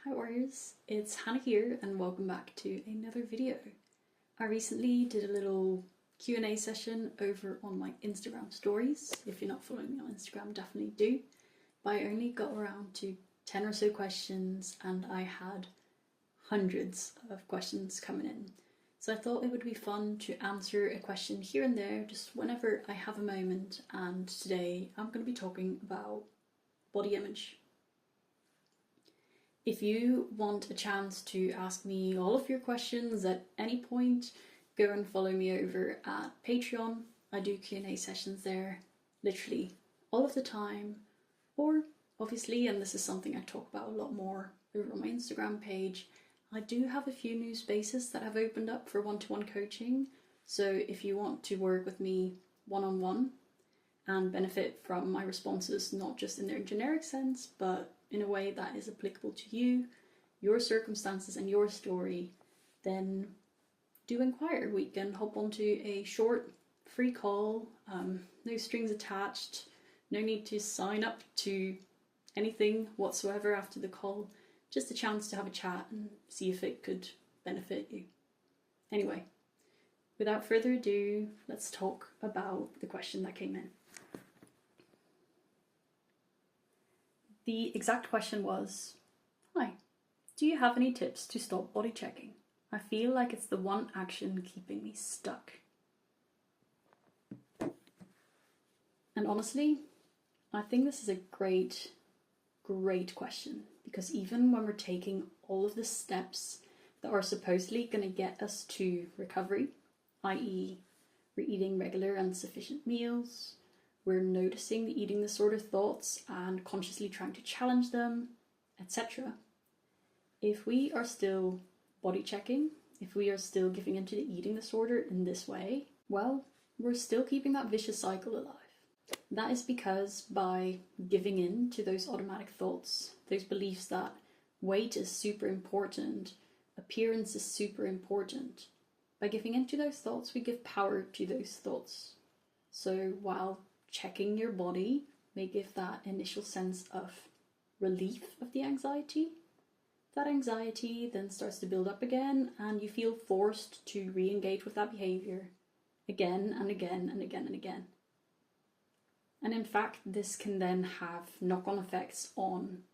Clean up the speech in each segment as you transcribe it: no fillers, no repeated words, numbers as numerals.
Hi warriors, it's Hannah here and welcome back to another video. I recently did a little Q&A session over on my Instagram stories. If you're not following me on Instagram, definitely do. But I only got around to 10 or so questions and I had hundreds of questions coming in. So I thought it would be fun to answer a question here and there just whenever I have a moment, and today I'm going to be talking about body image. If you want a chance to ask me all of your questions at any point, go and follow me over at Patreon. I do Q&A sessions there literally all of the time. Or obviously, and this is something I talk about a lot more over on my Instagram page, I do have a few new spaces that have opened up for one-to-one coaching. So if you want to work with me one-on-one and benefit from my responses, not just in their generic sense, but in a way that is applicable to you, your circumstances and your story, then do inquire. We can hop onto a short free call, no strings attached, no need to sign up to anything whatsoever after the call, just a chance to have a chat and see if it could benefit you. Anyway, without further ado, let's talk about the question that came in. The exact question was, "Hi, do you have any tips to stop body checking? I feel like it's the one action keeping me stuck." And honestly, I think this is a great question, because even when we're taking all of the steps that are supposedly going to get us to recovery, i.e. we're eating regular and sufficient meals, we're noticing the eating disorder thoughts and consciously trying to challenge them, etc. If we are still body checking, if we are still giving into the eating disorder in this way, well, we're still keeping that vicious cycle alive. That is because by giving in to those automatic thoughts, those beliefs that weight is super important, appearance is super important, by giving into those thoughts, we give power to those thoughts. So while checking your body may give that initial sense of relief of the anxiety, that anxiety then starts to build up again and you feel forced to re-engage with that behavior again and again and again and again. And in fact, this can then have knock-on effects on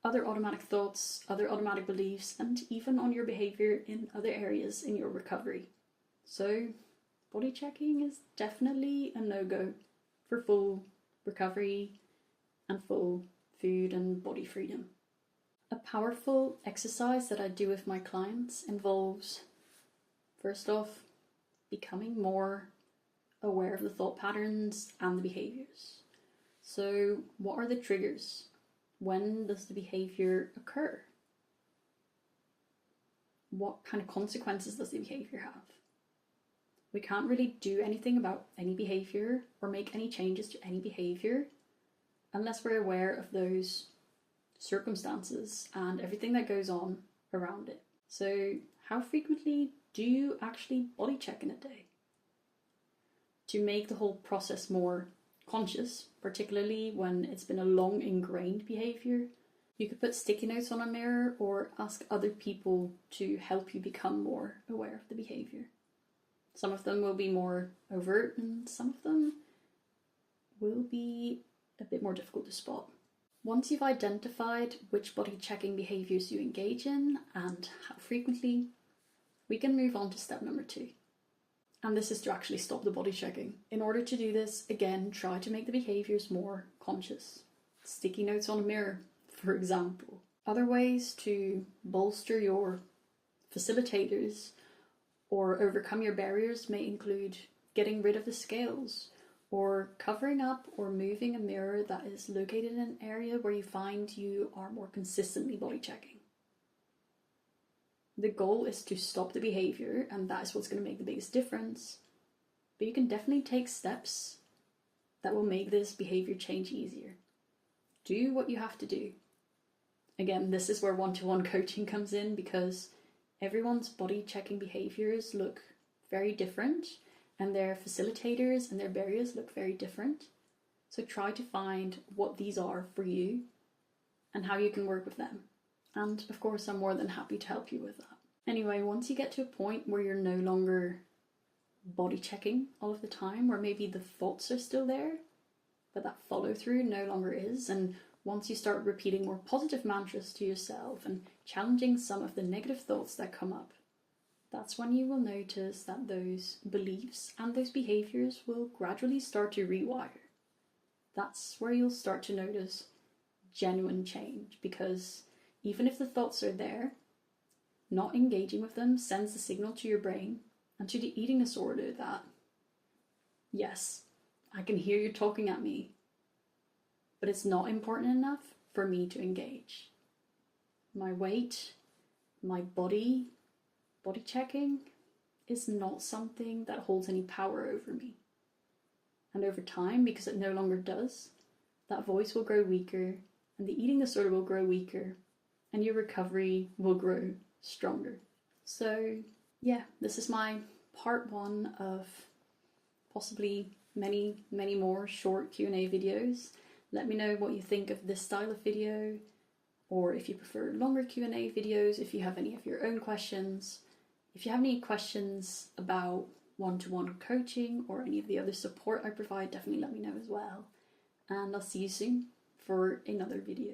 other automatic thoughts, other automatic beliefs, and even on your behavior in other areas in your recovery. So body checking is definitely a no-go for full recovery and full food and body freedom. A powerful exercise that I do with my clients involves, first off, becoming more aware of the thought patterns and the behaviors. So what are the triggers? When does the behavior occur? What kind of consequences does the behavior have? We can't really do anything about any behavior or make any changes to any behavior unless we're aware of those circumstances and everything that goes on around it. So how frequently do you actually body check in a day? To make the whole process more conscious, particularly when it's been a long ingrained behavior, you could put sticky notes on a mirror or ask other people to help you become more aware of the behavior. Some of them will be more overt and some of them will be a bit more difficult to spot. Once you've identified which body checking behaviors you engage in and how frequently, we can move on to step number 2. And this is to actually stop the body checking. In order to do this, again, try to make the behaviors more conscious. Sticky notes on a mirror, for example. Other ways to bolster your facilitators or overcome your barriers may include getting rid of the scales, or covering up or moving a mirror that is located in an area where you find you are more consistently body checking. The goal is to stop the behavior, and that is what's going to make the biggest difference. But you can definitely take steps that will make this behavior change easier. Do what you have to do. Again, this is where one-to-one coaching comes in, because everyone's body checking behaviors look very different and their facilitators and their barriers look very different. So try to find what these are for you and how you can work with them. And of course, I'm more than happy to help you with that. Anyway, once you get to a point where you're no longer body checking all of the time, or maybe the thoughts are still there, but that follow through no longer is, and once you start repeating more positive mantras to yourself and challenging some of the negative thoughts that come up, that's when you will notice that those beliefs and those behaviors will gradually start to rewire. That's where you'll start to notice genuine change, because even if the thoughts are there, not engaging with them sends the signal to your brain and to the eating disorder that, yes, I can hear you talking at me, but it's not important enough for me to engage. My weight, my body checking is not something that holds any power over me. And over time, because it no longer does, that voice will grow weaker, and the eating disorder will grow weaker, and your recovery will grow stronger. So yeah, this is my part 1 of possibly many more short Q&A videos. Let me know what you think of this style of video, or if you prefer longer Q&A videos, if you have any of your own questions. If you have any questions about one-to-one coaching or any of the other support I provide, definitely let me know as well. And I'll see you soon for another video.